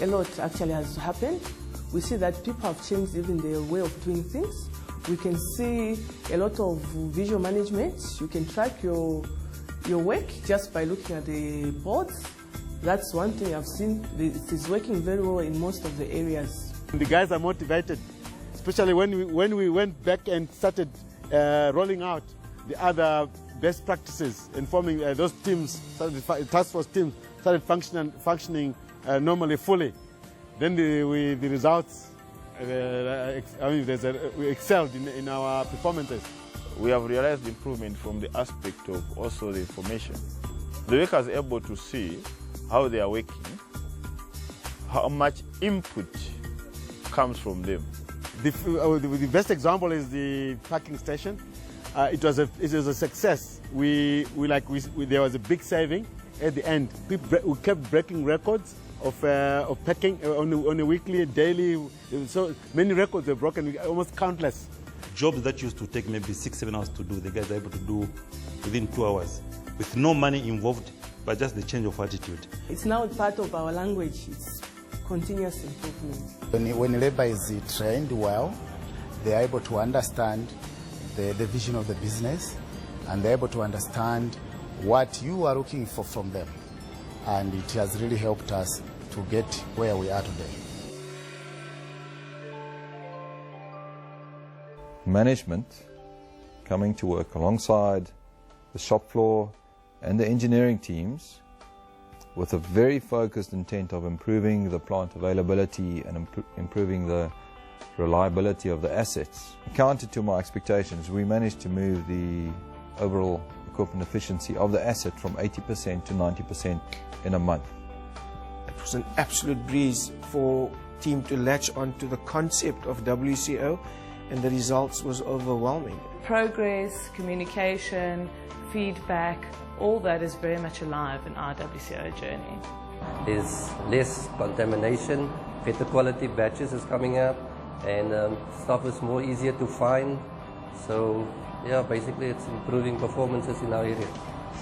a lot actually has happened. We see that people have changed even their way of doing things. We can see a lot of visual management. You can track your work just by looking at the boards. That's one thing I've seen. It is working very well in most of the areas. The guys are motivated, especially when we went back and started rolling out the other best practices and forming those teams, task force teams, started functioning normally fully. Then the results, we excelled in our performances. We have realized improvement from the aspect of also the information. The workers are able to see how they are working, how much input comes from them. The best example is the parking station. It was a success. There was a big saving at the end. We kept breaking records of packing on a weekly, daily. So many records were broken, almost countless. Jobs that used to take maybe 6-7 hours to do, the guys are able to do within 2 hours, with no money involved, but just the change of attitude. It's now part of our language. It's continuous improvement. When labor is trained well, they are able to understand the vision of the business, and they're able to understand what you are looking for from them. And it has really helped us to get where we are today. Management coming to work alongside the shop floor and the engineering teams with a very focused intent of improving the plant availability and improving the reliability of the assets. Counter to my expectations, we managed to move the overall equipment efficiency of the asset from 80% to 90% in a month. It was an absolute breeze for the team to latch onto the concept of WCO, and the results was overwhelming. Progress, communication, feedback, all that is very much alive in our WCO journey. There's less contamination, better quality batches is coming up, and stuff is more easier to find. So yeah, basically it's improving performances in our area.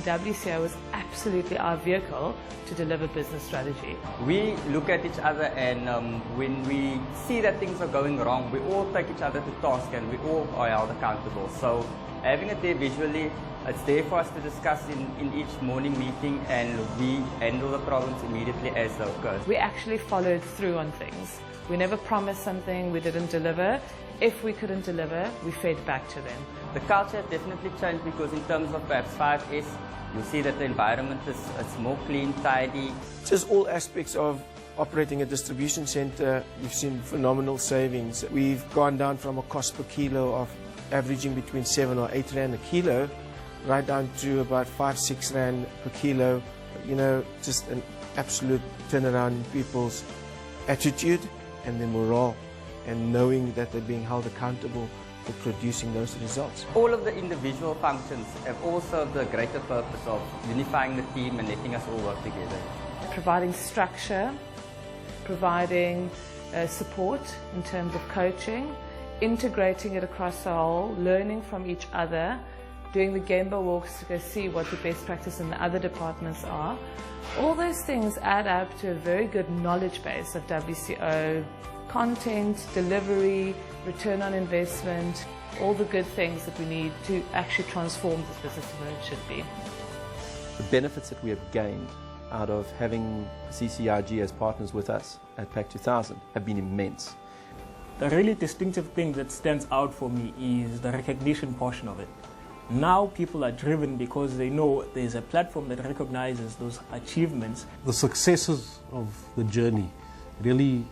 WCO is absolutely our vehicle to deliver business strategy. We look at each other, and when we see that things are going wrong, we all take each other to task and we all are held accountable. So having it there visually, it's there for us to discuss in each morning meeting, and we handle the problems immediately as they occur. We actually followed through on things. We never promised something we didn't deliver. If we couldn't deliver, we fed back to them. The culture has definitely changed, because in terms of perhaps 5S, you'll see that the environment is more clean, tidy. Just all aspects of operating a distribution center, we've seen phenomenal savings. We've gone down from a cost per kilo of averaging between 7 or 8 rand a kilo, right down to about 5-6 rand per kilo. You know, just an absolute turnaround in people's attitude and their morale, and knowing that they're being held accountable for producing those results. All of the individual functions have also the greater purpose of unifying the team and letting us all work together. Providing structure, providing support in terms of coaching, integrating it across the whole, learning from each other, doing the Gemba walks to go see what the best practice in the other departments are. All those things add up to a very good knowledge base of WCO, content, delivery, return on investment, all the good things that we need to actually transform this business to where it should be. The benefits that we have gained out of having CCI-G as partners with us at PAC 2000 have been immense. The really distinctive thing that stands out for me is the recognition portion of it. Now people are driven because they know there's a platform that recognizes those achievements. The successes of the journey really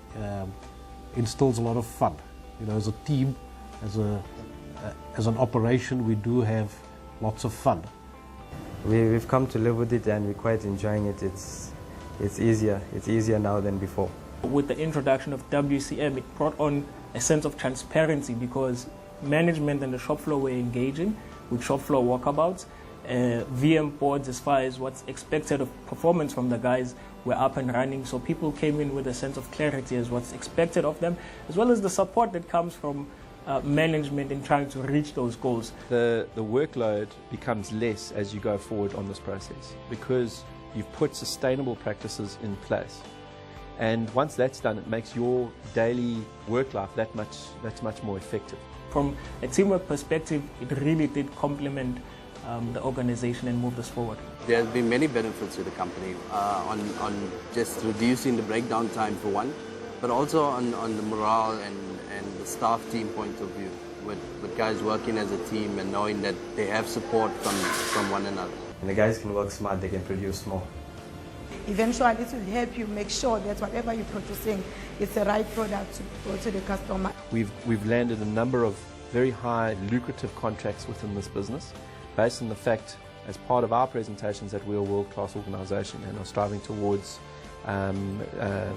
instills a lot of fun. You know, as a team, as an operation, we do have lots of fun. We've come to live with it, and we're quite enjoying it. It's easier now than before. With the introduction of WCM, it brought on a sense of transparency, because management and the shop floor were engaging with shop floor walkabouts. VM boards, as far as what's expected of performance from the guys, were up and running, so people came in with a sense of clarity as what's expected of them, as well as the support that comes from management in trying to reach those goals. The workload becomes less as you go forward on this process, because you've put sustainable practices in place. And once that's done, it makes your daily work life that much more effective. From a teamwork perspective, it really did complement the organization and move us forward. There have been many benefits to the company on just reducing the breakdown time for one, but also on the morale and the staff team point of view, with guys working as a team and knowing that they have support from one another. And the guys can work smart, they can produce more. Eventually it will help you make sure that whatever you're producing is the right product to go to the customer. We've landed a number of very high lucrative contracts within this business based on the fact, as part of our presentations, that we're a world-class organisation and are striving towards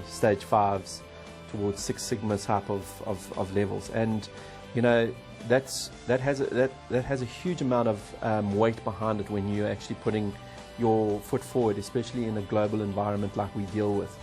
stage 5s, towards 6 Sigma type of levels. And you know, that has a huge amount of weight behind it when you're actually putting your foot forward, especially in a global environment like we deal with.